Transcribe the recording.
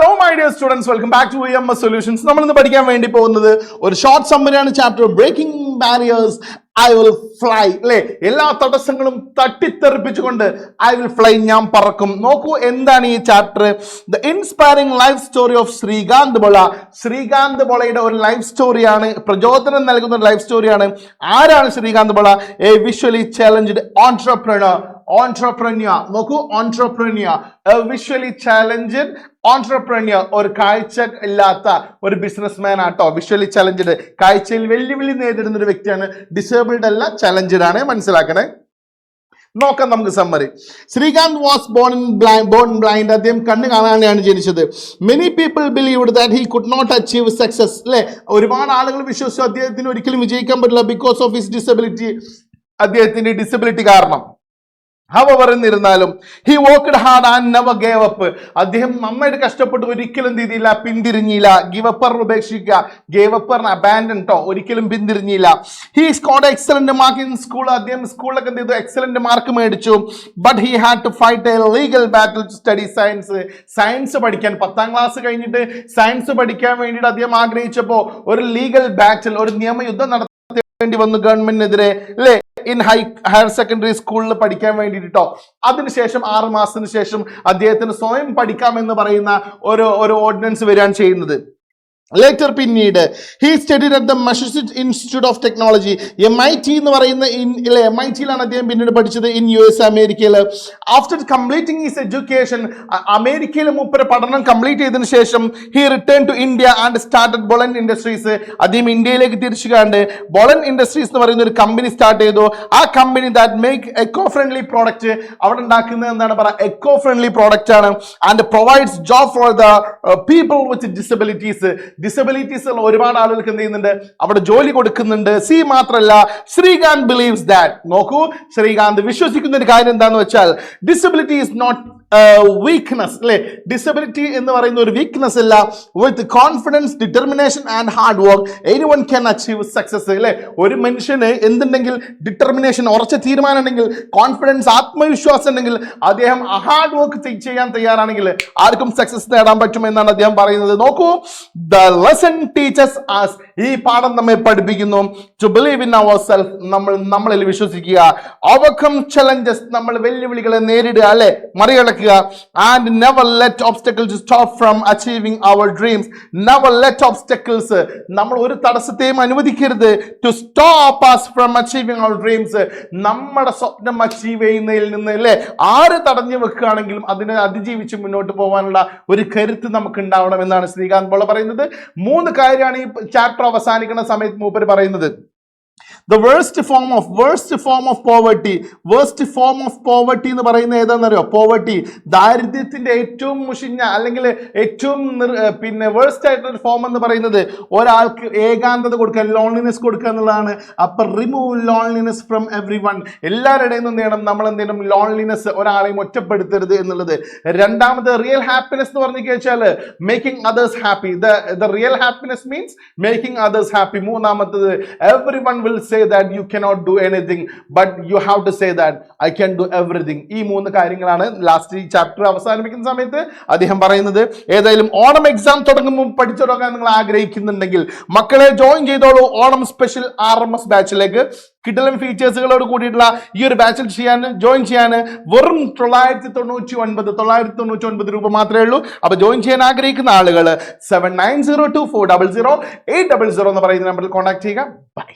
Hello my dear students, welcome back to EMS Solutions. നമ്മൾ ഇന്ന് പഠിക്കാൻ വേണ്ടി പോകുന്നത് ഒരു ഷോർട്ട് സമ്മറിയാണ്. Chapter breaking barriers, I will fly. അല്ലെ, എല്ലാ തടസ്സങ്ങളും തട്ടിത്തെറിപ്പിച്ചുകൊണ്ട് ഐ വിൽ ഫ്ലൈ, ഞാൻ പറക്കും. നോക്കൂ, എന്താണ് ഈ chapter? The inspiring life story of Srikanth Bolla. Srikanth ബോളയുടെ ഒരു ലൈഫ് സ്റ്റോറിയാണ്, പ്രചോദനം നൽകുന്ന ഒരു ലൈഫ് സ്റ്റോറിയാണ്. ആരാണ് Srikanth Bolla? A visually challenged entrepreneur. നോക്കൂ, ഓൺട്രപ്രന്യൂർ, വിഷ്വലി ചാലഞ്ച്ഡ് ഓൺട്രപ്രന്യൂർ, ഒരു കാഴ്ച ഇല്ലാത്ത ഒരു ബിസിനസ് മാൻ ആട്ടോ. വിഷ്വലി ചാലഞ്ച്ഡ്, കാഴ്ചയിൽ വെല്ലുവിളി നേരിടുന്ന ഒരു വ്യക്തിയാണ്. ഡിസേബിൾഡ് അല്ല, ചാലഞ്ച്ഡ് ആണ്, മനസ്സിലാക്കണേ. നോക്കാം നമുക്ക് summary. Srikanth was born blind. അദ്ദേഹം കണ്ണ് കാണാതെയാണ് ജനിച്ചത്. Many people believed that he could not achieve success. അല്ലെ, ഒരുപാട് ആളുകൾ വിശ്വസിച്ചു അദ്ദേഹത്തിന് ഒരിക്കലും വിജയിക്കാൻ പറ്റില്ല, ബിക്കോസ് ഓഫ് ഹിസ് ഡിസബിലിറ്റി, അദ്ദേഹത്തിന്റെ ഡിസബിലിറ്റി കാരണം. However, എന്നിരുന്നാലും he worked hard and never gave up. അദ്ദേഹം നന്നായിട്ട് കഷ്ടപ്പെട്ട് ഒരിക്കലും എന്ത് ചെയ്തില്ല, പിന്തിരിഞ്ഞില്ല. ഗിവ് അപ്പർ ഉപേക്ഷിക്കുക, ഗേവ് അപ്പർ അബാൻഡൻ ട്ടോ, ഒരിക്കലും പിന്തിരിഞ്ഞില്ല. He scored excellent mark in school. അദ്ദേഹം സ്കൂളിലൊക്കെ എന്ത് ചെയ്തു, എക്സലന്റ് മാർക്ക് മേടിച്ചു. But he had to fight a legal battle to study science. Science പഠിക്കാൻ, 10ാം ക്ലാസ് കഴിഞ്ഞിട്ട് സയൻസ് പഠിക്കാൻ വേണ്ടിയിട്ട് അദ്ദേഹം ആഗ്രഹിച്ചപ്പോ ഒരു ലീഗൽ ബാറ്റിൽ, ഒരു നിയമയുദ്ധം നടത്തേണ്ടി വന്നു ഗവൺമെന്റിനെതിരെ. അല്ലേ, ഇൻ ഹയർ സെക്കൻഡറി സ്കൂളിൽ പഠിക്കാൻ വേണ്ടിട്ടോ. അതിനുശേഷം 6 മാസത്തിന് ശേഷം അദ്ദേഹത്തിന് സ്വയം പഠിക്കാമെന്ന് പറയുന്ന ഒരു ഓർഡിനൻസ് വരികയാണ് ചെയ്യുന്നത്. ലേറ്റർ പിന്നീട് he studied at the Massachusetts Institute of Technology, MIT എന്ന് പറയുന്ന MITയിലാണ് അദ്ദേഹം പിന്നീട് പഠിച്ചത്, ഇൻ US, അമേരിക്കയിൽ. ആഫ്റ്റർ കംപ്ലീറ്റിംഗ് ഹിസ് എഡ്യൂക്കേഷൻ, അമേരിക്കയിൽ മൂപ്പര് പഠനം കംപ്ലീറ്റ് ചെയ്തതിനു ശേഷം he return to India and started Bollant industries. അദ്ദേഹം ഇന്ത്യയിലേക്ക് തിരിച്ചു കണ്ട് ബോളൻ ഇൻഡസ്ട്രീസ് എന്ന് പറയുന്ന ഒരു കമ്പനി സ്റ്റാർട്ട് ചെയ്തു. ആ company that make eco friendly product, അവിടെ ഉണ്ടാക്കുന്നത് എന്താണ് പറയുക, എക്കോ ഫ്രണ്ട്ലി പ്രോഡക്റ്റ് ആണ്. And provides job for the people with disabilities. Disabilities ഉള്ള ഒരുപാട് ആളുകൾക്ക് എന്ത് ചെയ്യുന്നുണ്ട്, അവിടെ ജോലി കൊടുക്കുന്നുണ്ട്. മാത്രമല്ല, ശ്രീകാന്ത് ബിലീവ്സ് ദാറ്റ്. നോക്കൂ, ശ്രീകാന്ത് വിശ്വസിക്കുന്ന ഒരു കാര്യം എന്താന്ന് വെച്ചാൽ, ഡിസബിലിറ്റി ഈസ് നോട്ട് വീക്ക്നെസ്. അല്ലെ, ഡിസബിലിറ്റി എന്ന് പറയുന്ന ഒരു വീക്ക്നെസ് അല്ല. With confidence, determination and hard work anyone can achieve success. അല്ലെ, ഒരു മനുഷ്യന് എന്തുണ്ടെങ്കിൽ, ഡിറ്റർമിനേഷൻ, ഉറച്ച തീരുമാനം ഉണ്ടെങ്കിൽ, കോൺഫിഡൻസ്, ആത്മവിശ്വാസം ഉണ്ടെങ്കിൽ, അദ്ദേഹം ഹാർഡ് വർക്ക് ചെയ്യാൻ തയ്യാറാണെങ്കിൽ ആർക്കും സക്സസ് നേടാൻ പറ്റും എന്നാണ് അദ്ദേഹം പറയുന്നത്. നോക്കൂ, ദ ലെസൺ ടീച്ചേഴ്സ് us, ഈ പാഠം നമ്മെ പഠിപ്പിക്കുന്നു, to believe in our self, നമ്മളിൽ വിശ്വസിക്കുക. ഓവർകം ചലഞ്ചസ്, നമ്മൾ വെല്ലുവിളികളെ നേരിടുക, അല്ലെ, മറികടക്കുക. And never let obstacles stop from achieving our dreams. Never let obstacles, നമ്മൾ ഒരു തടസ്സത്തെയും അനുവദിക്കരുത്, to stop us from achieving our dreams, നമ്മുടെ സ്വപ്നം അച്ചീവ് ചെയ്യുന്നതിൽ നിന്ന്, അല്ലെ, ആര് തടഞ്ഞു വെക്കുകയാണെങ്കിലും അതിനെ അതിജീവിച്ച് മുന്നോട്ട് പോകാനുള്ള ഒരു കരുത്ത് നമുക്ക് ഉണ്ടാവണം എന്നാണ് ശ്രീകാന്ത് ബോള പറയുന്നത്. 3 കാര്യമാണ് ഈ ചാപ്റ്റർ അവസാനിക്കുന്ന സമയത്ത് മൂപ്പര് പറയുന്നത്. The worst form of poverty. Worst form of poverty എന്ന് പറയുന്നത് ഏതാണെന്നറിയോ? പോവർട്ടി, ദാരിദ്ര്യത്തിന്റെ ഏറ്റവും മുഷിഞ്ഞ അല്ലെങ്കിൽ ഏറ്റവും വേഴ്സ്റ്റ് ആയിട്ടുള്ള ഫോം എന്ന് പറയുന്നത് ഒരാൾക്ക് ഏകാന്തത കൊടുക്കുക, ലോൺലിനെസ് കൊടുക്കുക എന്നുള്ളതാണ്. അപ്പൊ remove loneliness from every one. എല്ലാവരുടെയും എന്ത് ചെയ്യണം, നമ്മൾ എന്ത് ചെയ്യണം, ലോൺലിനെസ്, ഒരാളെയും ഒറ്റപ്പെടുത്തരുത് എന്നുള്ളത്. രണ്ടാമത് റിയൽ ഹാപ്പിനെസ് എന്ന് പറഞ്ഞു വെച്ചാൽ making others happy. The real happiness means making others happy. മൂന്നാമത്തത് every one will say that you cannot do anything, but you have to say that I can do everything. ഈ 3 കാര്യങ്ങളാണ് last ഈ chapter അവസാനിപ്പിക്കുന്ന സമയത്ത് അദ്ദേഹം പറയുന്നത്. ഏതായാലും Onam exam തുടങ്ങുമ്പോൾ പഠിച്ചു തുടങ്ങാൻ നിങ്ങൾ ആഗ്രഹിക്കുന്നുണ്ടെങ്കിൽ മക്കളെ ജോയിൻ ചെയ്തോളൂ ഓണം സ്പെഷ്യൽ RMS ബാച്ചിലേക്ക്. കിടിലൻ ഫീച്ചേഴ്സുകളോട് കൂടിയിട്ടുള്ള ഈ ഒരു ബാച്ചിൽ ജോയിൻ ചെയ്യാൻ വെറും 999 രൂപ മാത്രമേ ഉള്ളൂ. അപ്പൊ ജോയിൻ ചെയ്യാൻ ആഗ്രഹിക്കുന്ന ആളുകൾ 7902400800 എന്ന് പറയുന്ന നമ്പറിൽ കോൺടാക്ട് ചെയ്യുക. ബൈ.